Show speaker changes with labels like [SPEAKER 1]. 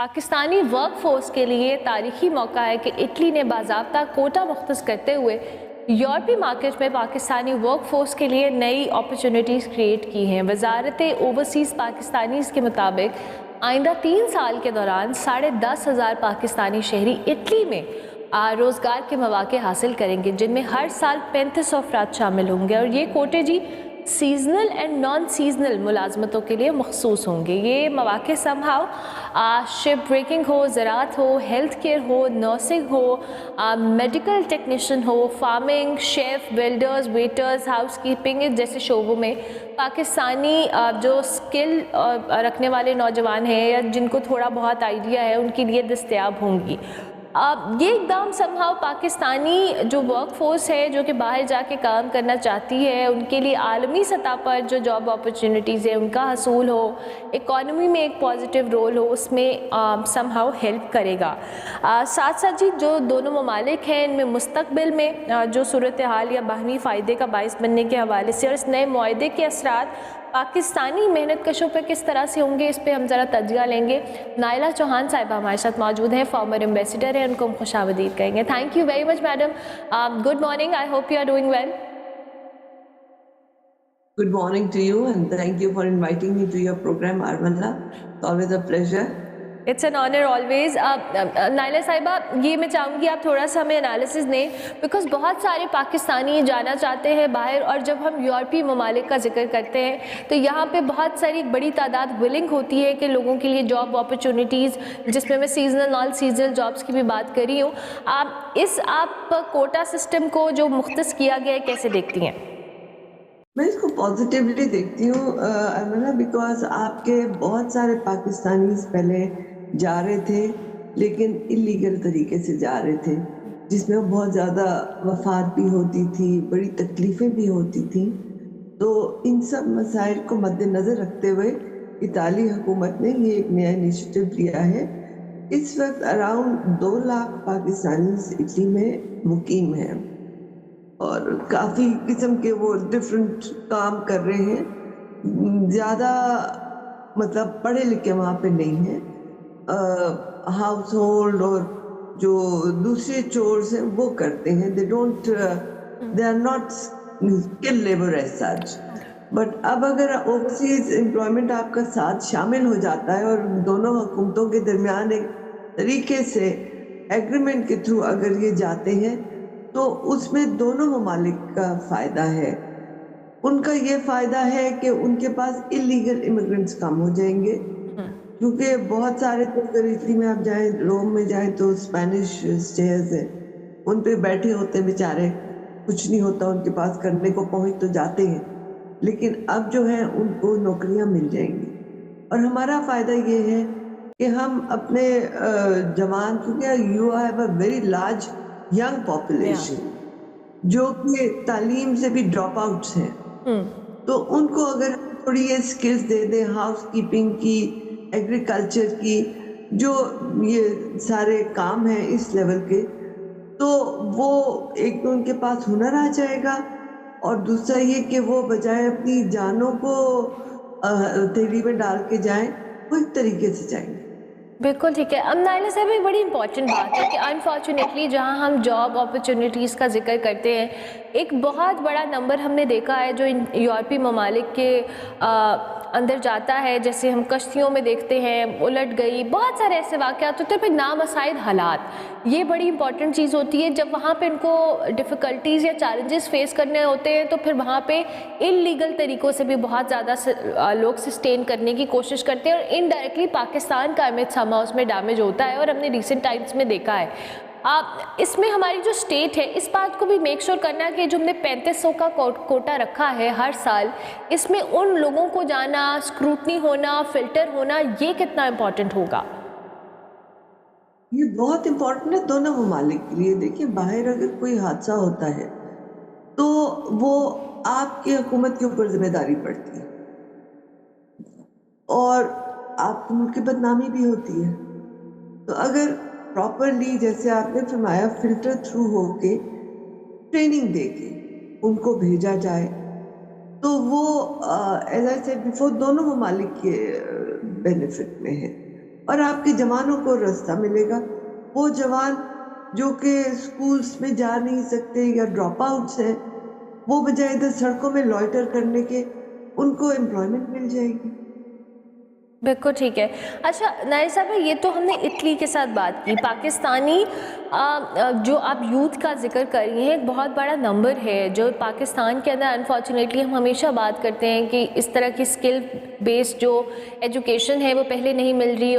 [SPEAKER 1] Pakistani work force के लिए तारीखी मौका है कि इटली ने बाज़ाब्ता कोटा मुख्तस करते हुए यूरोपीय मार्केट में पाकिस्तानी वर्क फोर्स के लिए नई अपॉर्चुनिटीज़ क्रिएट की हैं। वजारत ओवरसीज़ पाकिस्तानीज़ के मुताबिक आइंदा 3 साल के दौरान 10,500 पाकिस्तानी शहरी इटली में रोज़गार के मौके हासिल करेंगे, जिनमें हर साल 3500 अफराद शामिल होंगे और ये कोटे जी सीजनल एंड नॉन सीजनल मुलाजमतों के लिए मखसूस होंगे। ये मौके समहाउ शिप ब्रेकिंग हो, ज़राअत हो, हेल्थ केयर हो, नर्सिंग हो, मेडिकल टेक्नीशियन हो, farming, chef, builders, waiters, house keeping जैसे शोबों में पाकिस्तानी जो स्किल रखने वाले नौजवान हैं या जिनको थोड़ा बहुत आइडिया है उनके लिए दस्तयाब होंगी। ये एकदम समहाउ पाकिस्तानी जो वर्क फोर्स है जो कि बाहर जाके काम करना चाहती है उनके लिए आलमी सतह पर जो जॉब अपॉर्चुनिटीज़ है उनका हसूल हो, इकॉनमी में एक पॉजिटिव रोल हो, उसमें समहाउ हेल्प करेगा। साथ साथ जी जो दोनों ममालिक हैं इनमें मुस्तकबिल में जो सूरत हाल या बाहमी फ़ायदे का बाइस बनने के हवाले से और इस नए मुआहदे के असरात पाकिस्तानी मेहनत कशों पर किस तरह से होंगे, इस पे हम ज़रा तज्जिया लेंगे। नाइला चौहान साहिबा हमारे साथ मौजूद हैं, फॉर्मर एम्बेसडर हैं, उनको हम खुशामदीद कहेंगे। Thank you very much madam. Good morning, I hope you are doing well.
[SPEAKER 2] Good morning to you and thank you for inviting me to your program, Armanda. It's always a pleasure.
[SPEAKER 1] It's an honour always. Naila साहिबा, ये मैं चाहूँगी आप थोड़ा सा हमें analysis दें, because बहुत सारे पाकिस्तानी जाना चाहते हैं बाहर और जब हम यूरोपीय ममालिक का जिक्र करते हैं तो यहाँ पे बहुत सारी बड़ी तादाद विलिंग होती है कि लोगों के लिए जॉब अपॉर्चुनिटीज़, जिसमें मैं सीजनल नॉन सीजनल जॉब्स की भी बात कर रही हूँ। आप कोटा सिस्टम को जो मुख्तस किया गया है कैसे देखती हैं?
[SPEAKER 2] मैं इसको पॉजिटिवली देखती हूँ अरमना, बिकॉज आपके बहुत सारे पाकिस्तानी पहले जा रहे थे लेकिन इलीगल तरीके से जा रहे थे, जिसमें बहुत ज़्यादा वफात भी होती थी, बड़ी तकलीफ़ें भी होती थी। तो इन सब मसाइल को मद्देनज़र रखते हुए इताली हुकूमत ने ये एक नया इनिशिएटिव लिया है। इस वक्त अराउंड 2 लाख पाकिस्तानी इटली में मुकीम हैं और काफ़ी किस्म के वो डिफरेंट काम कर रहे हैं। ज़्यादा मतलब पढ़े लिखे वहाँ पे नहीं हैं। हाउस होल्ड और जो दूसरे चोर्स हैं वो करते हैं। They are not skill labour as such. But अब अगर ओवरसीज एम्प्लॉयमेंट आपका साथ शामिल हो जाता है और दोनों हुकूमतों के दरमियान एक तरीके से एग्रीमेंट के थ्रू अगर ये जाते हैं तो उसमें दोनों ममालिक का फ़ायदा है। उनका ये फ़ायदा है कि उनके पास इलीगल इमिग्रेंट्स कम हो जाएंगे, क्योंकि बहुत सारे तो अगर इटली में आप जाएं, रोम में जाएं तो स्पेनिश स्टेयर्स हैं, उन पे बैठे होते हैं बेचारे, कुछ नहीं होता उनके पास, करने को पहुंच तो जाते हैं, लेकिन अब जो है उनको नौकरियां मिल जाएंगी। और हमारा फ़ायदा ये है कि हम अपने जवान, क्योंकि you have a very large young population जो कि तालीम से भी ड्रॉप आउट्स हैं, तो उनको अगर थोड़ी ये स्किल्स दे दें, हाउस कीपिंग की, एग्रीकल्चर की, जो ये सारे काम हैं इस लेवल के, तो वो एक तो उनके पास हुनर आ जाएगा और दूसरा ये कि वो बजाय अपनी जानों को हथेली में डाल के जाएं, वो एक तरीके से जाएंगे।
[SPEAKER 1] बिल्कुल ठीक है। अब नाइला साहब, एक बड़ी इंपॉर्टेंट बात है कि अनफॉर्चुनेटली जहां हम जॉब अपॉर्चुनिटीज़ का जिक्र करते हैं, एक बहुत बड़ा नंबर हमने देखा है जो इन यूरोपीय ममालिक के अंदर जाता है। जैसे हम कश्तियों में देखते हैं उलट गई, बहुत सारे ऐसे वाक़यात होते हैं, फिर नामसाइद हालात, ये बड़ी इंपॉर्टेंट चीज़ होती है। जब वहाँ पे इनको डिफ़िकल्टीज़ या चैलेंजेस फेस करने होते हैं तो फिर वहाँ पे इलीगल तरीक़ों से भी बहुत ज़्यादा लोग सस्टेन करने की कोशिश करते हैं और इनडायरेक्टली पाकिस्तान का इमेज समा उसमें डैमेज होता है, और हमने रिसेंट टाइम्स में देखा है। इसमें हमारी जो स्टेट है इस बात को भी मेक श्योर करना कि जो हमने 3500 का कोटा रखा है हर साल, इसमें उन लोगों को जाना, स्क्रूटनी होना, फिल्टर होना, ये कितना इम्पोर्टेंट होगा?
[SPEAKER 2] ये बहुत इम्पोर्टेंट है दोनों ममालिक के लिए। देखिए, बाहर अगर कोई हादसा होता है तो वो आपकी हुकूमत के ऊपर जिम्मेदारी पड़ती है और आपके मुल्क की बदनामी भी होती है। तो अगर प्रॉपरली, जैसे आपने फरमाया, फिल्टर थ्रू होके ट्रेनिंग देके उनको भेजा जाए तो वो एज आई सेड बिफोर दोनों ममालिक के बेनिफिट में है। اور آپ کے جوانوں کو راستہ ملے گا. وہ جوان جو کہ اسکولس میں جا نہیں سکتے یا ڈراپ آؤٹس ہیں، وہ بجائے ادھر سڑکوں میں لوائٹر کرنے کے ان کو امپلائمنٹ مل جائے گی.
[SPEAKER 1] بالکل ٹھیک ہے. اچھا نائر صاحبہ، یہ تو ہم نے اٹلی کے ساتھ بات کی. پاکستانی جو آپ یوتھ کا ذکر کر رہی ہیں، ایک بہت بڑا نمبر ہے جو پاکستان کے اندر انفارچونیٹلی ہم ہمیشہ بات کرتے ہیں کہ اس طرح کی اسکل بیسڈ جو ایجوکیشن ہے وہ پہلے نہیں مل رہی، اور